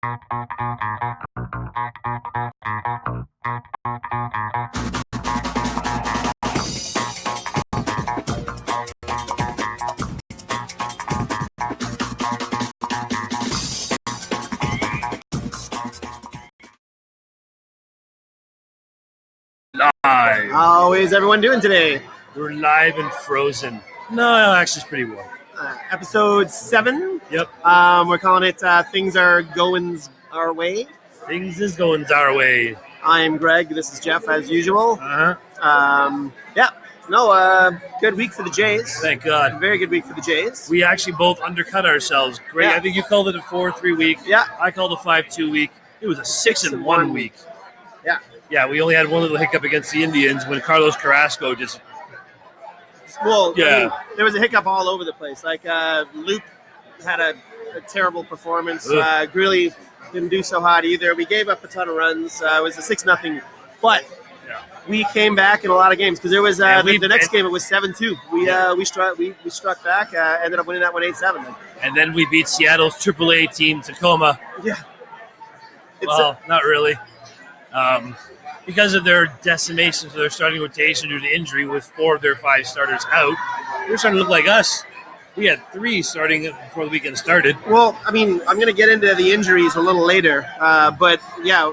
Live. How is everyone doing today? We're live and frozen. No, actually, it's pretty warm. Episode 7. Yep. We're calling it Things Are Goings Our Way. Things is going our way. I'm Greg. This is Jeff, as usual. Uh-huh. Good week for the Jays. Thank God. Very good week for the Jays. We actually both undercut ourselves. Great. Yeah. I think you called it a 4-3 week. Yeah. I called it a 5-2 week. It was a 6-1 week. Yeah. Yeah, we only had one little hiccup against the Indians when Carlos Carrasco just... Well, Yeah. I mean, there was a hiccup all over the place. Like, Luke had a terrible performance. Greeley didn't do so hot either. We gave up a ton of runs. It was a 6-0. But we came back in a lot of games because there was the next game. It was 7-2. We struck back. Ended up winning that one 8-7. And then we beat Seattle's AAA team, Tacoma. Yeah. Well, not really. Because of their decimation to their starting rotation due to injury with 4 of their 5 starters out, they're starting to look like us. We had 3 starting before the weekend started. Well, I mean, I'm going to get into the injuries a little later, but yeah,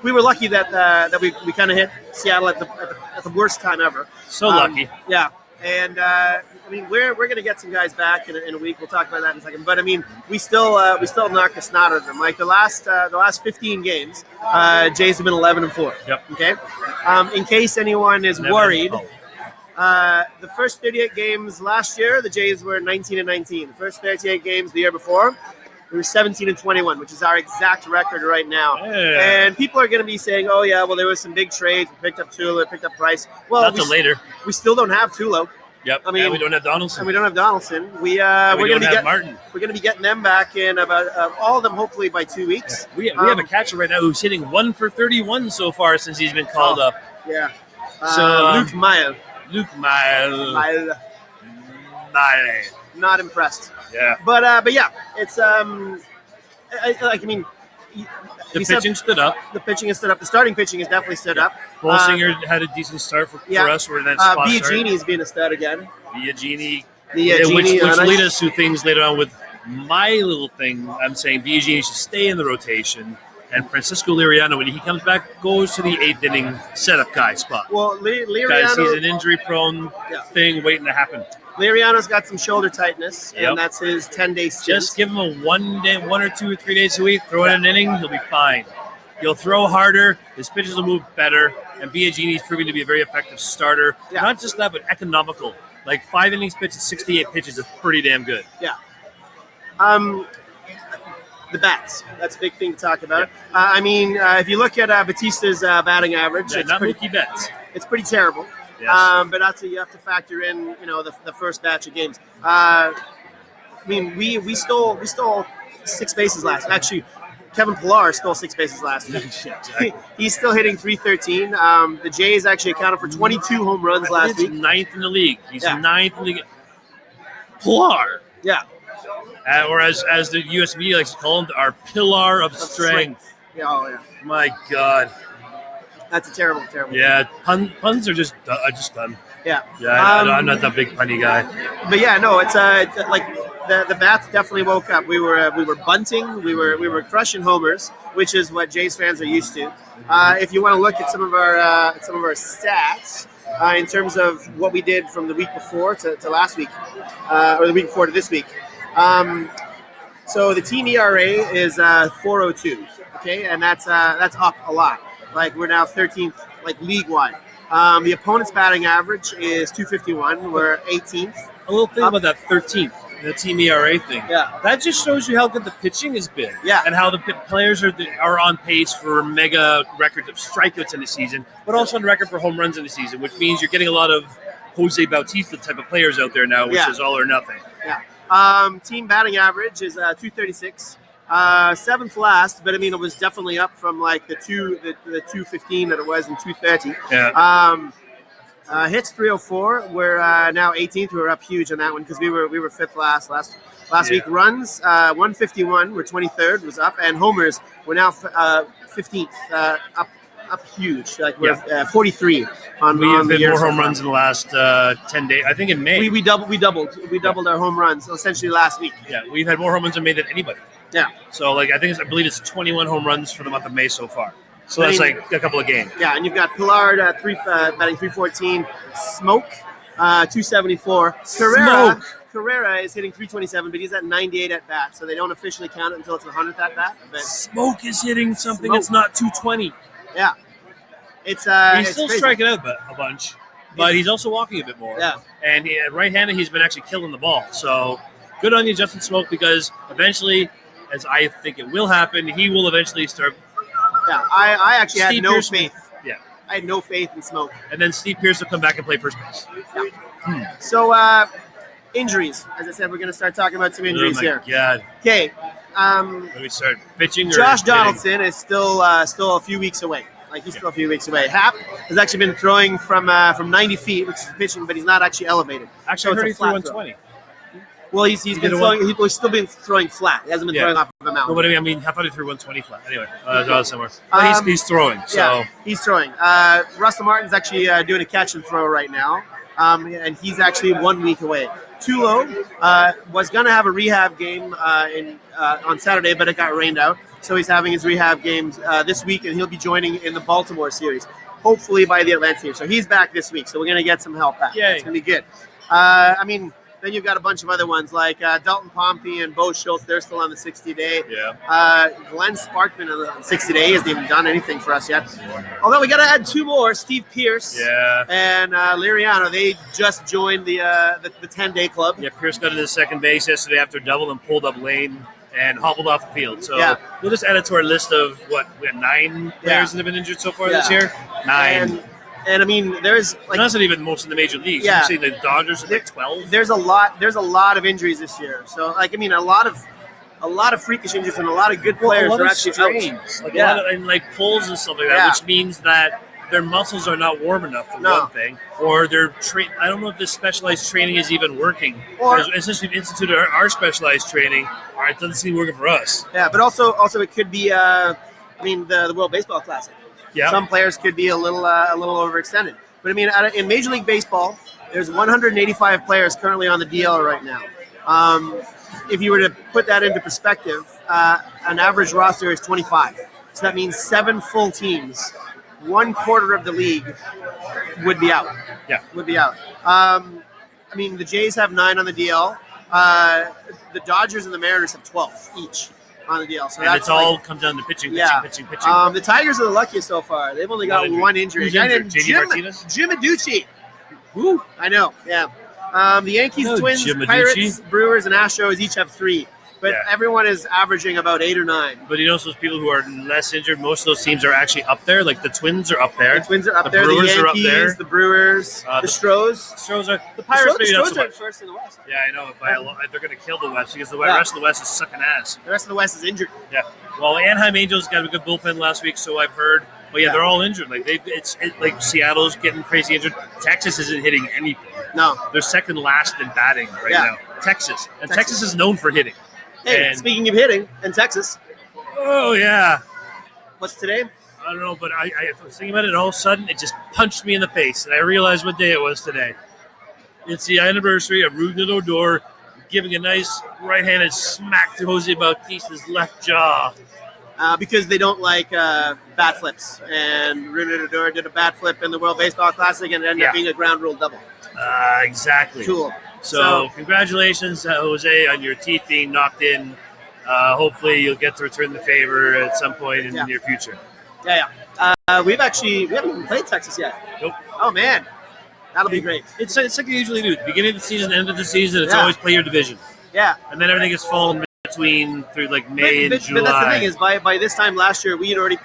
we were lucky that we kind of hit Seattle at the worst time ever. So lucky. Yeah, and I mean, we're going to get some guys back in a week. We'll talk about that in a second. But I mean, we still knocked the snot out of them. Like the last 15 games, Jays have been 11-4. Yep. Okay. In case anyone is worried. The first 38 games last year, the Jays were 19-19. The first 38 games the year before, we were 17-21, which is our exact record right now. Yeah. And people are going to be saying, "Oh yeah, well there was some big trades. We picked up Tulo, picked up Price." Well, Not till later. We still don't have Tulo. Yep. I mean, and we don't have Donaldson. And we don't have Donaldson. We're going to have Martin. We're going to be getting them back in about all of them, hopefully by 2 weeks. We have a catcher right now who's hitting 1 for 31 so far since he's been called up. Yeah. So Luke Mile. Luke Mile. Not impressed. Yeah. But yeah, it's The pitching stood up. The pitching has stood up. The starting pitching has definitely stood up. Bolsinger had a decent start for us. We're in that spot. Biagini's being a stud again. Biagini. Biagini, Which nice. lead us to things later on with my little thing. I'm saying Biagini should stay in the rotation. And Francisco Liriano, when he comes back, goes to the 8th inning setup guy spot. Well, Liriano... Guys, he's an injury-prone thing waiting to happen. Liriano's got some shoulder tightness, and that's his 10-day stint. Just give him a 1 or 2 or 3 days a week, throw in an inning, he'll be fine. He'll throw harder, his pitches will move better, and Biagini's proving to be a very effective starter. Yeah. Not just that, but economical. Like 5 innings pitched at 68 pitches is pretty damn good. Yeah. The bats. That's a big thing to talk about. Yeah. If you look at Batista's batting average, Yeah, not Mookie Betts. It's pretty terrible. Yes. But that's you have to factor in, the first batch of games. We stole 6 bases last. Actually, Kevin Pillar stole 6 bases last week. He's still hitting .313. The Jays actually accounted for 22 home runs last week. 9th in the league. He's 9th in the league. Pillar. Yeah. Or as the USB likes to call him, our pillar of strength. Yeah, oh yeah. My God. That's a terrible. Yeah, puns are just done. Yeah. Yeah, I'm not that big punny guy. But yeah, no, it's like the bats definitely woke up. We were bunting, we were crushing homers, which is what Jays fans are used to. If you want to look at some of our stats in terms of what we did from the week before to last week, or the week before to this week. So the team ERA is 4.02. Okay, and that's up a lot. Like we're now 13th, like league wide. The opponent's batting average is 251. We're 18th. A little thing about that 13th, the team ERA thing. Yeah. That just shows you how good the pitching has been. Yeah. And how the players are on pace for mega records of strikeouts in the season, but also on record for home runs in the season, which means you're getting a lot of Jose Bautista type of players out there now, which is all or nothing. Yeah. Team batting average is 236. 7th last, but I mean it was definitely up from like the 215 that it was in 230. Yeah. Hits 304. We're now 18th. We were up huge on that one because we were 5th last last week. Runs 151. We're 23rd. Was up, and homers we're now 15th. Up huge. Like we're 43 on. We have the hit year more so home far. runs in the last 10 days. I think in May. We doubled our home runs essentially last week. Yeah, we've had more home runs in May than anybody. Yeah. So like I believe it's 21 home runs for the month of May so far. So that's like a couple of games. Yeah, and you've got Pillard batting 314, Smoke 274. Carrera is hitting 327, but he's at 98 at bat, so they don't officially count it until it's 100th at bat. But Smoke is hitting something that's not 220. Yeah, it's he's it's still crazy. striking out a bunch, but he's also walking a bit more. Yeah, and right-handed, he's been actually killing the ball. So good on you, Justin Smoke, because eventually, as I think it will happen, he will eventually start. Yeah, I actually had Steve no Pearson, faith. Yeah, I had no faith in Smoke. and then Steve Pearce will come back and play first base. Yeah. So injuries, as I said, we're going to start talking about some injuries oh my here. God. Okay. Let me start pitching. Josh or hitting? Donaldson is still a few weeks away. Like he's still a few weeks away. Hap has actually been throwing from 90 feet, which is pitching, but he's not actually elevated. Actually, I heard he threw 120. Well, he's been throwing. He's still been throwing flat. He hasn't been throwing off of a mountain. No, but I mean, I thought he threw 120 flat. Anyway, that was somewhere. But he's throwing. So Yeah, he's throwing. Russell Martin's actually doing a catch and throw right now, and he's actually 1 week away. Tulo was going to have a rehab game on Saturday, but it got rained out. So he's having his rehab games this week, and he'll be joining in the Baltimore series, hopefully by the Atlanta series. So he's back this week, so we're going to get some help back. Yay. It's going to be good. I mean, then you've got a bunch of other ones like Dalton Pompey and Bo Schultz. They're still on the 60-day. Yeah. Glenn Sparkman on the 60-day hasn't even done anything for us yet. Although we got to add two more, Steve Pearce and Liriano. They just joined the 10-day club. Yeah, Pearce got into second base yesterday after a double and pulled up lane and hobbled off the field. So we'll just add it to our list of we have 9 players that have been injured so far this year. 9. And I mean, there's like that's not even most in the major leagues. Yeah. You've seen the Dodgers at 12. There's a lot of injuries this year. So like I mean, a lot of freakish injuries and a lot of players are actually strains. Like a lot of, and like pulls and stuff like that, which means that their muscles are not warm enough for one thing, or they're I don't know if this specialized training is even working. Or since we've instituted our specialized training, it doesn't seem working for us. Yeah, but also it could be the World Baseball Classic. Yeah. Some players could be a little overextended. But I mean, in Major League Baseball, there's 185 players currently on the DL right now. If you were to put that into perspective, an average roster is 25. So that means 7 full teams, 1/4 of the league would be out. Yeah. Would be out. I mean, the Jays have 9 on the DL. The Dodgers and the Mariners have 12 each on the DL. So and it's all comes down to pitching. pitching. The Tigers are the luckiest so far. They've only got one injury. Who's injured? Jim Aducci. Woo, I know. Yeah. The Yankees, Twins, Pirates, Brewers, and Astros each have 3. But everyone is averaging about 8 or 9. But you know, those people who are less injured, most of those teams are actually up there. Like the Twins are up there. The Twins are up there. Brewers the Yankees, are up there. The Brewers, the Stros. Stros are the Pirates. The Stros are first in the West. Yeah, I know. By a lot, they're going to kill the West because the rest of the West is sucking ass. The rest of the West is injured. Yeah. Well, Anaheim Angels got a good bullpen last week, so I've heard. But they're all injured. Like like Seattle's getting crazy injured. Texas isn't hitting anything. No, they're second last in batting right now. Texas is known for hitting. Hey, speaking of hitting, in Texas. Oh, yeah. What's today? I don't know, but I was thinking about it, and all of a sudden, it just punched me in the face, and I realized what day it was today. It's the anniversary of Rougned Odor giving a nice right-handed smack to Jose Bautista's left jaw. Because they don't like bat flips. And Rougned Odor did a bat flip in the World Baseball Classic, and it ended up being a ground rule double. Exactly. Cool. So congratulations, Jose, on your teeth being knocked in. Hopefully you'll get to return the favor at some point in the near future. Yeah. We haven't even played Texas yet. Nope. Oh, man. That'll be great. It's like you usually do. Beginning of the season, end of the season, it's always play your division. Yeah. And then everything is fallen between through like May and July. But that's the thing is, by this time last year, we had already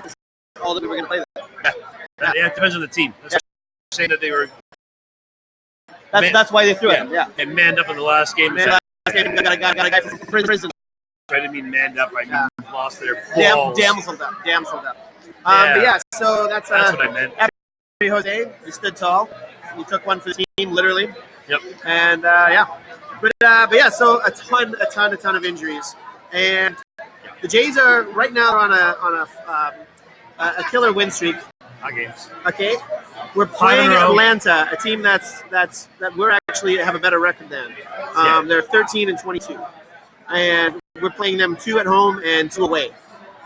all that we were going to play that. Yeah, it depends on the team. That's saying that they were... That's why they threw it. Yeah. And manned up in the last game. Got a guy from prison. I didn't mean manned up. I mean lost their balls. Damseled up. But so that's what I meant. Jose, he stood tall. He took one for the team, literally. Yep. And But yeah, so a ton of injuries, and the Jays are right now on a killer win streak. Hot games. Okay, we're playing 5 in a row. Atlanta, a team that we're actually have a better record than. They're 13-22, and we're playing them 2 at home and 2 away.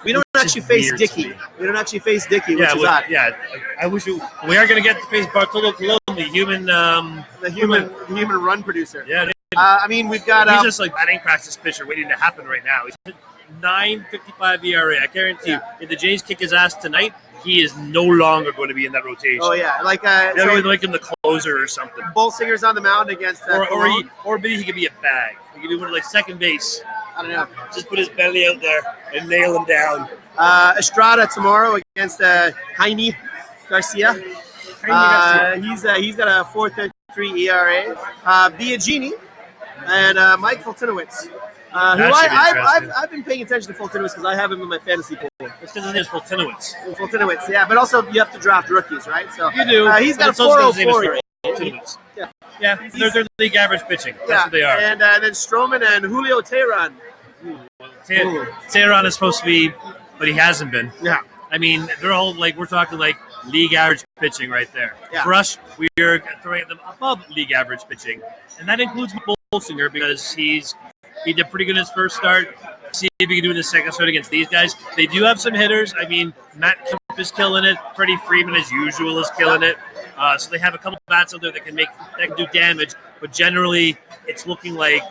We don't Which actually is face weird to Dickey. me. We don't actually face Dickey, which is odd. Yeah. I wish we are going to get to face Bartolo Colon, the human. The human run producer. Yeah, I mean, we've got. he's just like batting practice pitcher waiting to happen right now. He's 9.55 ERA. I guarantee you, if the Jays kick his ass tonight, he is no longer going to be in that rotation. Oh yeah, like They'll so either make him the closer or something, Bolsinger's on the mound against or maybe he could be a bag. He could be one of like second base. I don't know. Just put his belly out there and nail him down. Estrada tomorrow against Jaime Garcia. He's got a 4.33 ERA. Biagini and Mike Fultonowicz. Who I've been paying attention to Fultonowicz because I have him in my fantasy pool. It's because his name is Fultonowicz. Fultonowicz, yeah, but also you have to draft rookies, right? So You do. He's got a It's also his name is 4.04. Fultonowicz. Yeah. Yeah, they're league average pitching. That's what they are. And then Stroman and Julio Teheran. Tehran is supposed to be, but he hasn't been. Yeah. I mean, they're all like, we're talking like league average pitching right there. Yeah. For us, we are throwing them above league average pitching. And that includes Bolsinger because he did pretty good in his first start. See if he can do it in his second start against these guys. They do have some hitters. I mean, Matt Kemp is killing it. Freddie Freeman, as usual, is killing it. So they have a couple bats out there that can do damage. But generally, it's looking like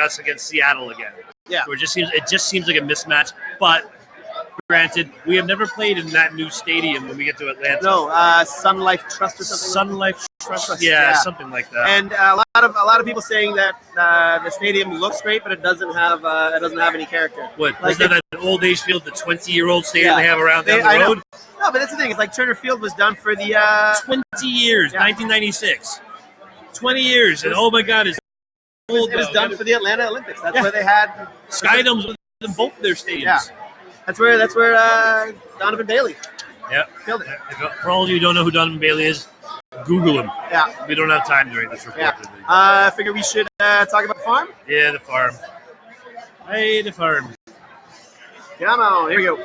us against Seattle again. Yeah. Where it just seems like a mismatch. But granted, we have never played in that new stadium when we get to Atlanta. No, Sun Life Trust or something. Sun Life Trust, Yeah. yeah, something like that. And a lot of people saying that the stadium looks great, but it doesn't have any character. What Like is that? An old age field, the 20-year-old stadium Yeah. they have around down I the know. road. No, but that's the thing. It's like Turner Field was done for the 20 years, Yeah. 1996. 20 years, and oh my God, it's old. it was now. done for the Atlanta Olympics. That's Yeah. where they had Skydome's in both their stadiums. Yeah. That's where Donovan Bailey Yeah. killed it. For all of you who don't know who Donovan Bailey is, Google him. Yeah. We don't have time during this report. Yeah. I figure we should talk about the farm. Yeah, the farm. Hey, the farm. Come on, here we go.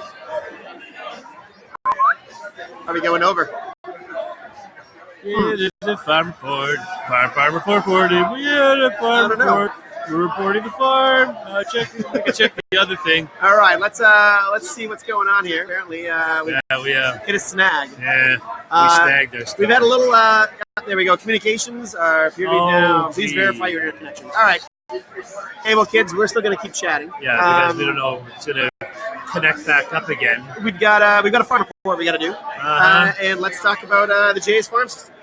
Are we going over? Yeah, this is the farm report. Farm report for you. We are the farm I don't know. report. We're reporting the farm. We can check the other thing. All right, let's see what's going on here. Apparently, we hit a snag. We snagged our stuff. We've had a little. There we go. Communications are appearing now. Please gee. verify your internet connection. All right. Hey, well, kids, we're still going to keep chatting. Yeah, because we don't know if it's going to connect back up again. We've got a farm report we got to do, and let's talk about the Jays farm system.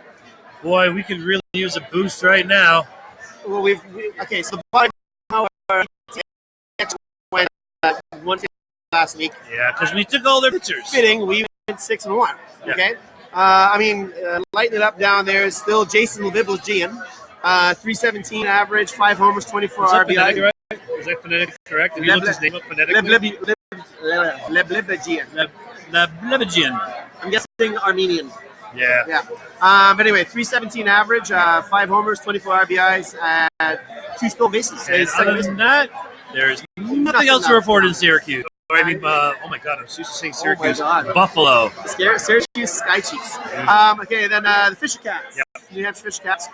Boy, we could really use a boost right now. Well, okay. So the bottom went 1 last week. Yeah, because we took all their pitchers. Fitting, we went 6-1. Yeah. Okay. I mean, lighting it up down there is still Jason Leviblegian, 317 average, 5 homers, 24 Is that RBI. phonetic right? Is that phonetic correct? Have you looked his name up phonetically? Leviblegian. Lebejian. I'm guessing Armenian. Yeah. Yeah. But anyway, 317 average, 5 homers, 24 RBIs, 2 stolen bases. And He's second other baseman. than that, there's nothing else to report in Syracuse. I mean, oh my God, I'm used to saying Syracuse. God. Buffalo. Syracuse Sky Chiefs. Okay, then the Fisher Cats. Yep. New Hampshire Fisher Cats.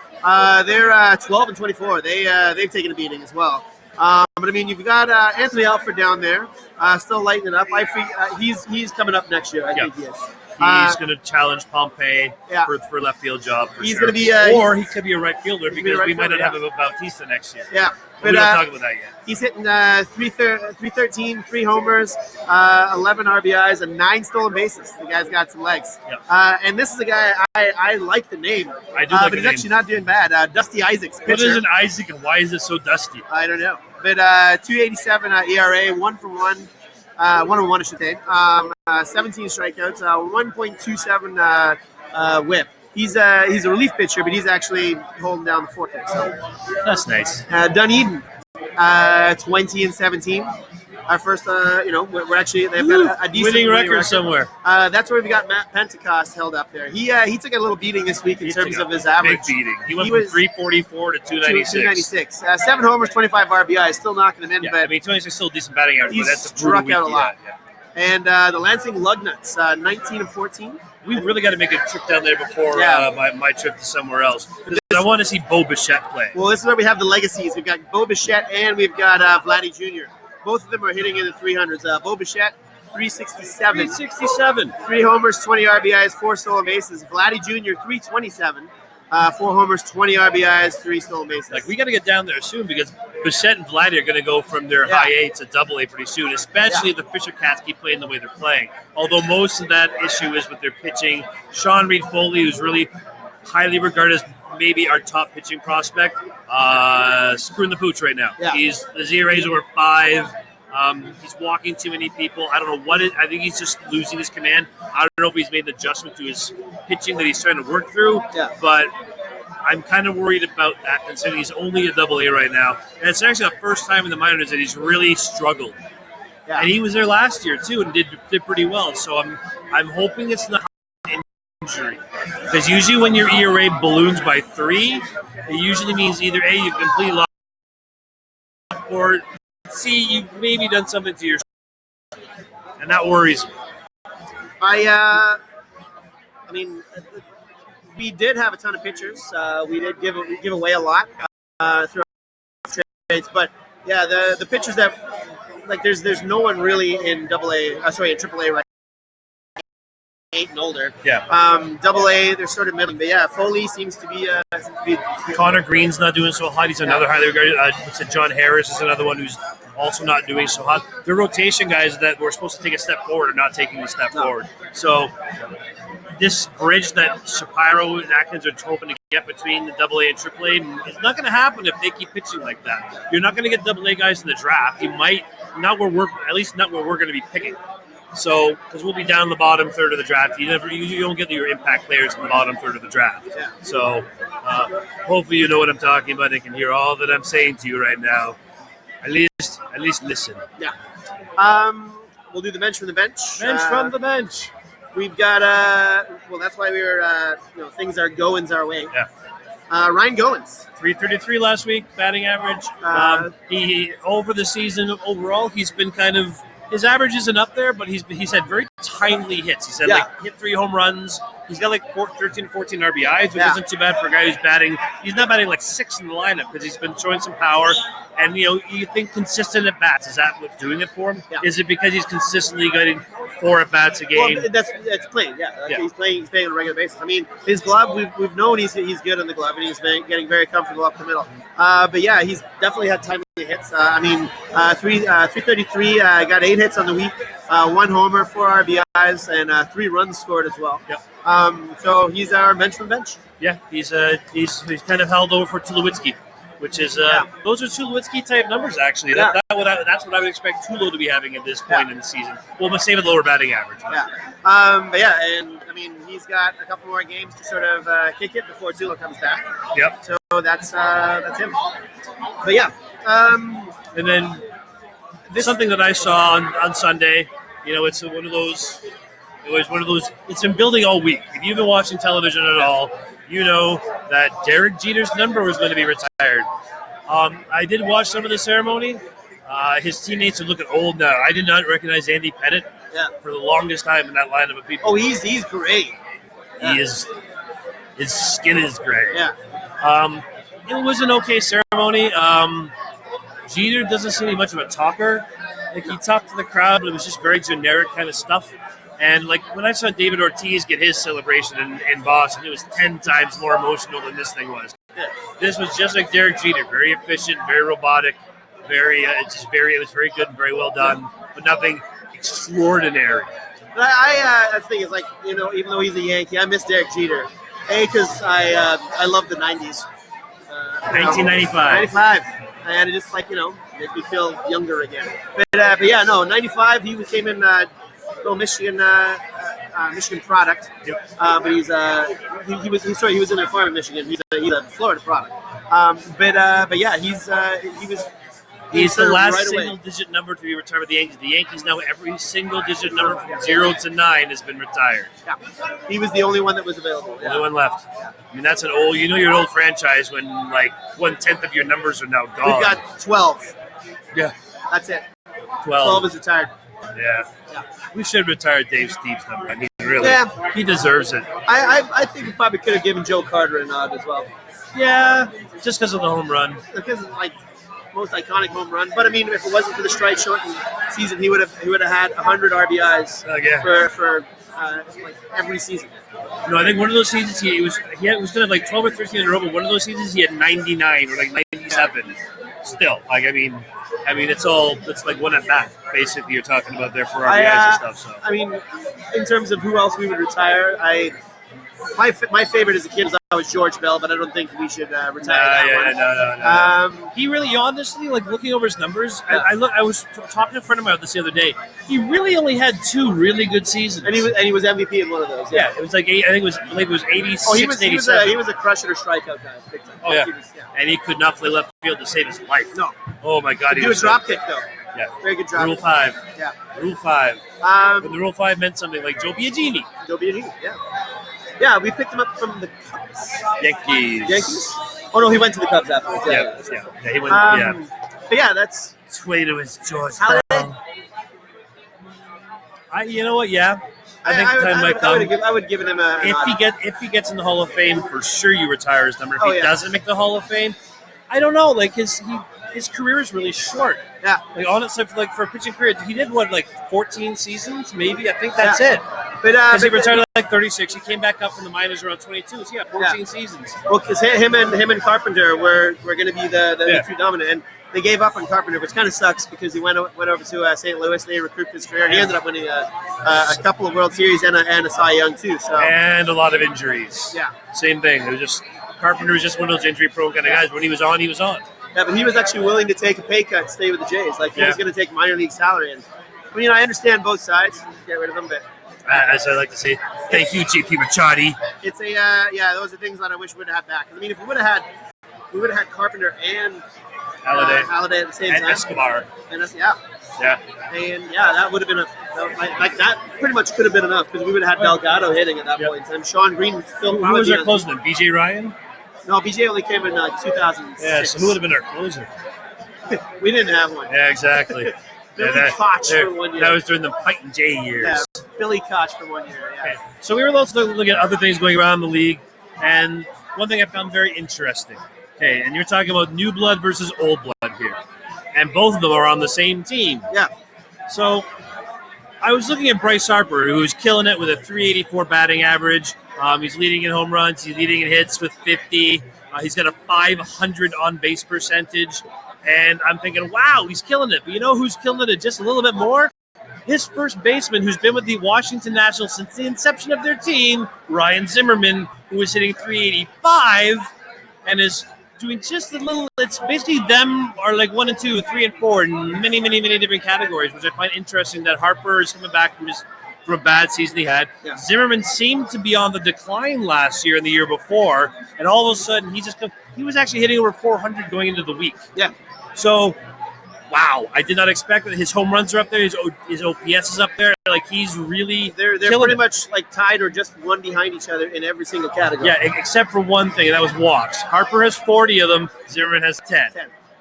They're 12-24. They've taken a beating as well. But I mean, you've got Anthony Alford down there, still lighting it up. He's coming up next year. I think he is. He's going to challenge Pompey Yeah. for left field job. For He's sure. going to be, or he could be a right fielder be a because right we might not fielder, have him Bautista next year. Yeah. But we don't talk about that yet. He's hitting 313, 3 homers, 11 RBIs, and 9 stolen bases. The guy's got some legs. Yeah. And this is a guy I like the name. I do like but the he's name. actually not doing bad. Dusty Isaacs, pitcher. What is an Isaac and why is it so dusty? I don't know. But 287 ERA, 1 for 1. 1-1, I should say. 17 strikeouts, 1.27 whip. He's a relief pitcher, but he's actually holding down the fort there. So That's nice. Dunedin, 20-17. our first. We're actually they've got a decent winning record somewhere. That's where we got Matt Pentecost held up there. He took a little beating this week in terms of his average. Big beating. He went from 344 to 296. 296. 7 homers, 25 RBI. Still knocking him in, Yeah, but I mean, 26 is still a decent batting average, he's but that's a struck brutal out a week. lot. Yeah. And the Lansing Lugnuts, 19 and 14. We really got to make a trip down there before my trip to somewhere else. Because I want to see Bo Bichette play. Well, this is where we have the legacies. We've got Bo Bichette and we've got Vladdy Jr. Both of them are hitting in the 300s. Bo Bichette, 367. 367. 3 homers, 20 RBIs, 4 stolen bases. Vladdy Jr., 327. 4 homers, 20 RBIs, 3 stolen bases. Like, we got to get down there soon because Bichette and Vladdy are going to go from their high A to double A pretty soon, especially if the Fisher Cats keep playing the way they're playing. Although most of that issue is with their pitching. Sean Reed Foley, who's really highly regarded as maybe our top pitching prospect, screwing the pooch right now. Yeah. His ERA is over 5. He's walking too many people. I don't know what it. I think he's just losing his command. I don't know if he's made an adjustment to his pitching that he's trying to work through. Yeah. But I'm kind of worried about that, considering he's only a double A right now. And it's actually the first time in the minors that he's really struggled. Yeah. And he was there last year too and did pretty well. So I'm hoping it's not an injury. Because usually when your ERA balloons by 3, it usually means either A, you've completely lost, or C, you've maybe done something to your, and that worries me. I mean, we did have a ton of pitchers. We did give away a lot throughout trades, but yeah, the pitchers that there's no one really in in AAA right. 8 and older. Yeah. Double A, they're sort of middling, but yeah, Foley seems to be. Connor Green's not doing so hot. He's another highly regarded. John Harris is another one who's also not doing so hot. The rotation guys that were supposed to take a step forward are not taking a step forward. So this bridge that Shapiro and Atkins are hoping to get between the AA and AAA is not going to happen if they keep pitching like that. You're not going to get AA guys in the draft. You might not where we're going to be picking. So, because we'll be down the bottom third of the draft, you don't get your impact players in the bottom third of the draft. Yeah. So, hopefully you know what I'm talking about and can hear all that I'm saying to you right now. At least listen. Yeah. We'll do the bench from the bench. Bench from the bench. We've got that's why we were things are goings our way. Yeah. Ryan Goins. 333 last week, batting average. He over the season overall, he's been kind of. His average isn't up there, but he's had very timely hits. He's had hit 3 home runs. He's got 13 or 14 RBIs, which isn't too bad for a guy who's batting. He's not batting 6 in the lineup because he's been showing some power. And you think consistent at bats, is that what's doing it for him? Yeah. Is it because he's consistently getting 4 at bats a game? Well, that's playing. Yeah, he's playing on a regular basis. I mean, his glove, we've known he's good on the glove, and he's been getting very comfortable up the middle. But yeah, he's definitely had timely hits. 333, got 8 hits on the week, 1 homer, 4 RBIs, and 3 runs scored as well. Yep. So he's our bench from bench. Yeah, he's kind of held over for Tulowitzki, which is those are Tulowitzki type numbers actually. Yeah. That's what I would expect Tulo to be having at this point in the season. Well, let's say with lower batting average. Yeah. And I mean he's got a couple more games to sort of kick it before Tulo comes back. Yep. So that's him. But yeah. And then something that I saw on Sunday, it's one of those. It was one of those. It's been building all week. If you've been watching television at all, you know that Derek Jeter's number was going to be retired. I did watch some of the ceremony. His teammates are looking old now. I did not recognize Andy Pettitte for the longest time in that lineup of people. Oh, he's great. He is. His skin is gray. Yeah. It was an okay ceremony. Jeter doesn't seem to be much of a talker. He talked to the crowd, but it was just very generic kind of stuff. And when I saw David Ortiz get his celebration in Boston, it was 10 times more emotional than this thing was. Yeah. This was just like Derek Jeter, very efficient, very robotic, it was very good and very well done, but nothing extraordinary. But the thing is, even though he's a Yankee, I miss Derek Jeter. Because I love the 90s. 1995. 95. And it just makes me feel younger again. But yeah, no, 95. He came in Michigan product. Yep. But he was in a farm in Michigan. He's a Florida product. But yeah, he was He's the served last right away. single-digit number to be retired by the Yankees. The Yankees now every single-digit number from 0 to 9 has been retired. Yeah. He was the only one that was available. The only one left. I mean, that's an old. You know, you're an old franchise when like 1/10 of your numbers are now gone. We've got 12. Yeah. That's it. 12. 12 is retired. Yeah. Yeah. We should retire Dave Steve's number. I mean, really, Yeah. he deserves it. I think we probably could have given Joe Carter a nod as well. Yeah, just because of the home run. Because it's like most iconic home run. But I mean, if it wasn't for the strike shortened season, he would have had 100 RBIs Yeah. for like every season. No, I think one of those seasons he was going to have like 12 or 13 in a row, but one of those seasons he had 99 or like 97. Still, like I mean, it's like one at bat basically. You're talking about there for RBIs and stuff. So I mean, in terms of who else we would retire, my favorite as a kid was George Bell, but I don't think we should retire that one. No. He really, honestly, like looking over his numbers, I was talking to a friend of mine about this the other day. He really only had 2 really good seasons, and he was MVP in one of those. Yeah, it was like I believe it was 86, Oh, 87. he was a crusher strikeout guy. Big time. Oh yeah. He was, And he could not play left field to save his life. No. Oh my God, he do a was drop kick though. Yeah. Very good drop. Rule 5. Yeah. Rule 5. When the Rule 5 meant something like Joe Biagini. Joe Biagini. Yeah. Yeah, we picked him up from the Cubs. Yankees. Oh no, he went to the Cubs afterwards. Yeah, he went. But yeah, that's Sway to his George Halladay. Bell. You know what? Yeah, I think the time might come. I would give him a If he gets in the Hall of Fame, for sure you retire his number. If he yeah. doesn't make the Hall of Fame, I don't know. Like his career is really short. Yeah. Like honestly, for a pitching career, he did what, like 14 seasons, maybe. I think that's it. But Because he retired at like 36. He came back up from the minors around 22. So yeah, 14 seasons. Well, because him and Carpenter were going to be the two dominant, and they gave up on Carpenter, which kind of sucks because he went over to St. Louis. They recouped his career. He ended up winning a couple of World Series and a Cy Young too. So And a lot of injuries. Yeah. Same thing. It was just Carpenter was just one of those injury-prone kind of guys. When he was on, he was on. Yeah, but he was actually willing to take a pay cut and stay with the Jays. Like he was going to take minor league salary. And I mean, I understand both sides. Get rid of him, but as I like to say, thank you, JP Ricciardi. it's those are things that I wish we would have had back. I mean, if we would have had Carpenter and Halladay at the same and time. Escobar. And that's, Yeah. And that would have been that pretty much could have been enough because we would have had Delgado hitting at that point. And Sean Green was still. Who was our closer then? BJ Ryan? No, BJ only came in 2006. Yeah, so who would have been our closer? We didn't have one. Yeah, exactly. Billy Koch for 1 year. That was during the Pike and J years. Yeah, Billy Koch for 1 year. Yeah. Okay. So we were also looking at other things going around the league, and one thing I found very interesting. Okay, and you're talking about new blood versus old blood here, and both of them are on the same team. Yeah. So I was looking at Bryce Harper, who's killing it with a 384 batting average. He's leading in home runs. He's leading in hits with 50. He's got a 500 on-base percentage. And I'm thinking, wow, he's killing it. But you know who's killing it just a little bit more? His first baseman, who's been with the Washington Nationals since the inception of their team, Ryan Zimmerman, who is hitting 385 and is doing just a little. It's basically them are like 1 and 2, 3 and 4 in many, many, many different categories, which I find interesting that Harper is coming back from a bad season he had. Yeah. Zimmerman seemed to be on the decline last year and the year before, and all of a sudden he was actually hitting over 400 going into the week. Yeah. So, wow, I did not expect that. His home runs are up there. His OPS is up there. Like he's really They're pretty much like tied or just one behind each other in every single category. Yeah, except for one thing, and that was walks. Harper has 40 of them. Zimmerman has 10.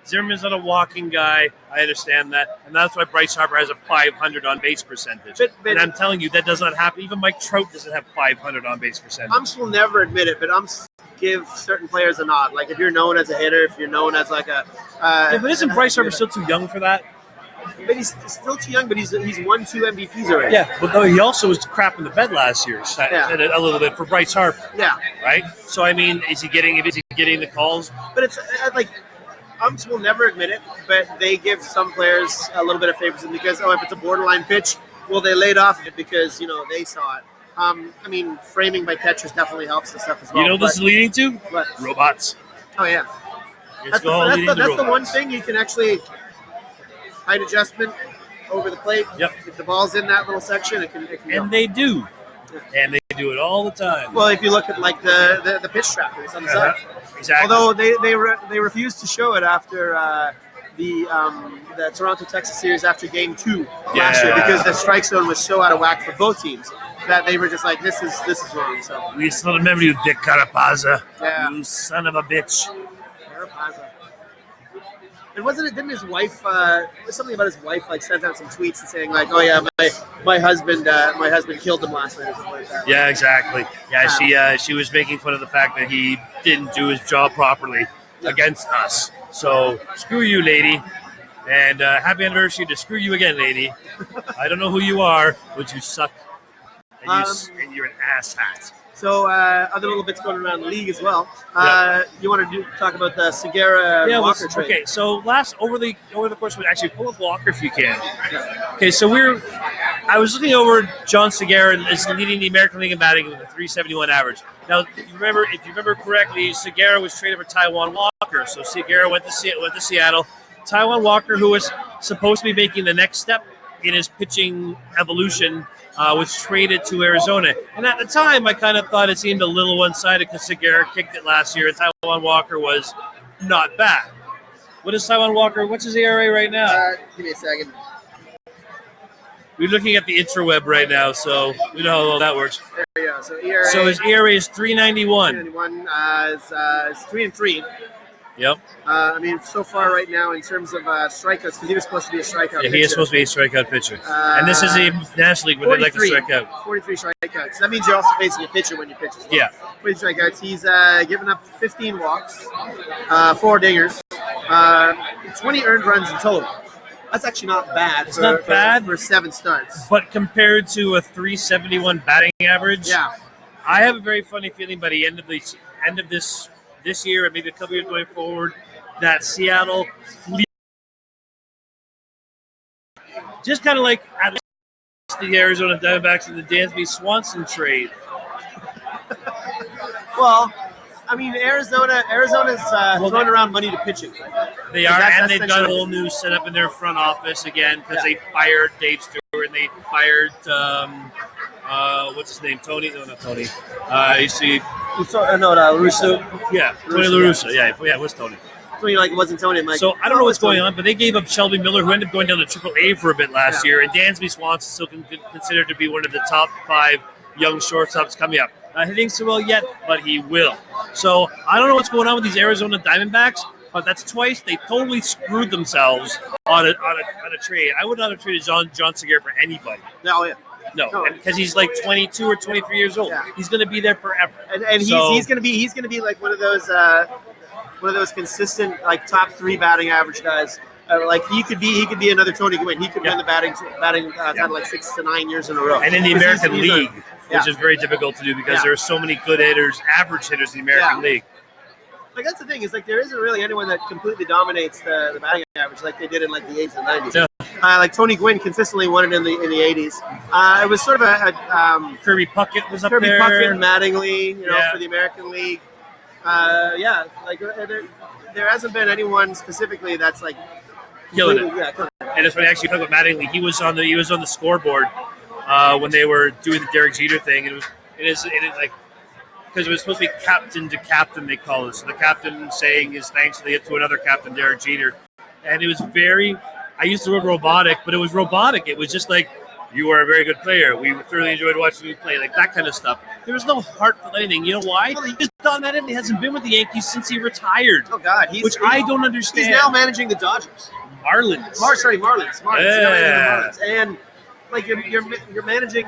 Zimmerman's not a walking guy. I understand that. And that's why Bryce Harper has a 500 on-base percentage. But and I'm telling you, that does not happen. Even Mike Trout doesn't have 500 on-base percentage. Umps will never admit it, but umps give certain players a nod. Like if you're known as a hitter, if you're known as like a... yeah, but isn't Bryce Harper still too young for that? But he's still too young, but he's won 2 MVPs already. Yeah, but though he also was crap in the bed last year, a little bit for Bryce Harper. Yeah. Right? So, I mean, is he getting the calls? But it's like... Umps will never admit it, but they give some players a little bit of favoritism because, if it's a borderline pitch, well, they laid off it because, they saw it. I mean, framing by catchers definitely helps and stuff as well. You know what this is leading to? What? Robots. Oh, yeah. That's the one thing you can actually height adjustment over the plate. Yep. If the ball's in that little section, it can go. And they do. And they do it all the time. Well, if you look at like the pitch trackers on the side. Exactly. Although they refused to show it after the Toronto Texas series after Game 2 last year because the strike zone was so out of whack for both teams that they were just like, this is wrong. So We still remember you, Dick Carapaza. Yeah. You son of a bitch. Carapaza. And didn't his wife something about his wife like sent out some tweets and saying like, oh yeah, my husband killed him last night or something like that. Yeah, exactly. Yeah, she was making fun of the fact that he didn't do his job properly against us. So screw you, lady. And happy anniversary to screw you again, lady. I don't know who you are, but you suck. And you're an asshat. So other little bits going around the league as well. You want to talk about the Segura Walker trade? Okay, so over the course of actually pull up Walker if you can. Yeah. Okay, so I was looking over John Segura is leading the American League in batting with a 371 average. Now, if you remember correctly, Segura was traded for Taijuan Walker. So Segura went to Seattle. Taijuan Walker, who was supposed to be making the next step in his pitching evolution, was traded to Arizona. And at the time, I kind of thought it seemed a little one-sided because Segura kicked it last year and Taijuan Walker was not bad. What's his ERA right now? Give me a second. We're looking at the intraweb right now, so we know how well that works. There we go. So ERA. So his ERA is 391. 391 is 3-3. Yep. I mean, so far right now in terms of strikeouts, because he was supposed to be a strikeout. Yeah, he is supposed to be a strikeout pitcher. And this is a National League where they like to strike out. 43 strikeouts. That means you're also facing a pitcher when you pitch as well. Yeah. 43 strikeouts. He's given up 15 walks, 4 dingers, 20 earned runs in total. That's actually not bad. It's not bad for 7 starts. But compared to a 371 batting average, Yeah. I have a very funny feeling by the end of this year and maybe a couple years going forward that Seattle fleet, just kind of like at the Arizona Diamondbacks and the Dansby Swanson trade. Well, I mean, Arizona's throwing around money to pitching. They are, and they've got a whole new setup in their front office again because they fired Dave Stewart and they fired what's his name? Tony? No, not Tony. Russo. Yeah, Tony La Russa. Yeah, it was Tony. So you're like, it wasn't Tony. I'm like, So I don't know what's going on, but they gave up Shelby Miller, who ended up going down to AAA for a bit last year, and Dansby Swanson still considered to be one of the top 5 young shortstops coming up. Not hitting so well yet, but he will. So I don't know what's going on with these Arizona Diamondbacks, but that's twice they totally screwed themselves on a trade. I would not have traded John Segura for anybody. No, yeah. No, because he's like 22 or 23 years old. Yeah. He's going to be there forever. And he's going to be like one of those consistent like top 3 batting average guys. Like he could be another Tony Gwynn. He could win the batting title like 6 to 9 years in a row. And in the American League, Yeah. which is very difficult to do because there are so many good hitters, average hitters in the American League. Like that's the thing is like there isn't really anyone that completely dominates the batting average like they did in like the 80s and 90s. Yeah. Like Tony Gwynn consistently won it in the 80s. It was sort of a Kirby Puckett was up Kirby there. Puckett, Mattingly, for the American League. Like there hasn't been anyone specifically that's like Killing it. Yeah, And it's funny actually talk about Mattingly. He was on the scoreboard when they were doing the Derek Jeter thing. It is like because it was supposed to be captain to captain, they call it. So the captain saying his thanks to another captain, Derek Jeter, and it was very. I used the word robotic, but it was robotic. It was just like, you are a very good player. We thoroughly enjoyed watching you play, like that kind of stuff. There was no heartful anything. You know why? Because Don Mattingly hasn't been with the Yankees since he retired. Oh God, I don't understand. He's now managing the Dodgers. Marlins. Marlins. Yeah. And like you're managing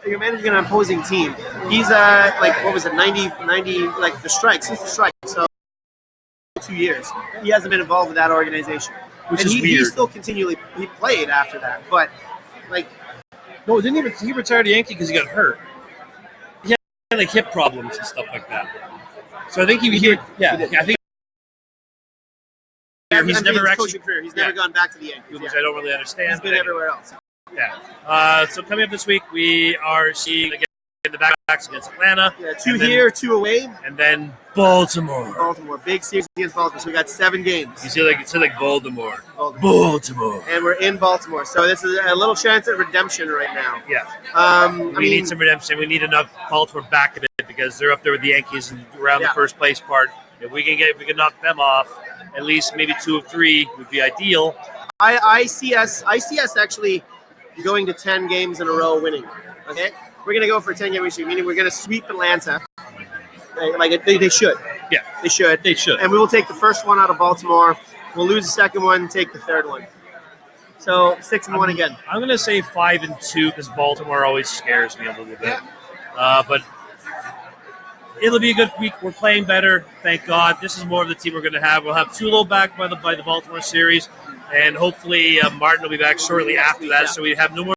an opposing team. He's like what was it 90 like the strike since the strike. So 2 years he hasn't been involved with that organization. Which and is he weird. still he played after that, but like No, he retired a Yankee because he got hurt. He had like hip problems and stuff like that. So I think he did. I think he's never actually. Career. He's never gone back to the Yankees, which I don't really understand. He's been everywhere else. Yeah. So coming up this week, we are seeing again the backs against Atlanta. Yeah, 2 here, 2 away, and then Baltimore. Big series against Baltimore. So we got 7 games. You say like Baltimore. Baltimore. And we're in Baltimore, so this is a little chance at redemption right now. Yeah. We need some redemption. We need enough Baltimore back in it because they're up there with the Yankees and around the first place part. If we can knock them off, at least maybe 2 of 3 would be ideal. I see us actually going to 10 games in a row winning. Okay, we're gonna go for a 10-game issue, meaning we're gonna sweep Atlanta. Like they should. Yeah, They should. they should. And we will take the first one out of Baltimore. We'll lose the second one, take the third one. So 6-1 again. I'm going to say 5-2 because Baltimore always scares me a little bit. Yeah. But it'll be a good week. We're playing better, thank God. This is more of the team we're going to have. We'll have Tulo back by the Baltimore series, and hopefully Martin will be back shortly after that. So we have no more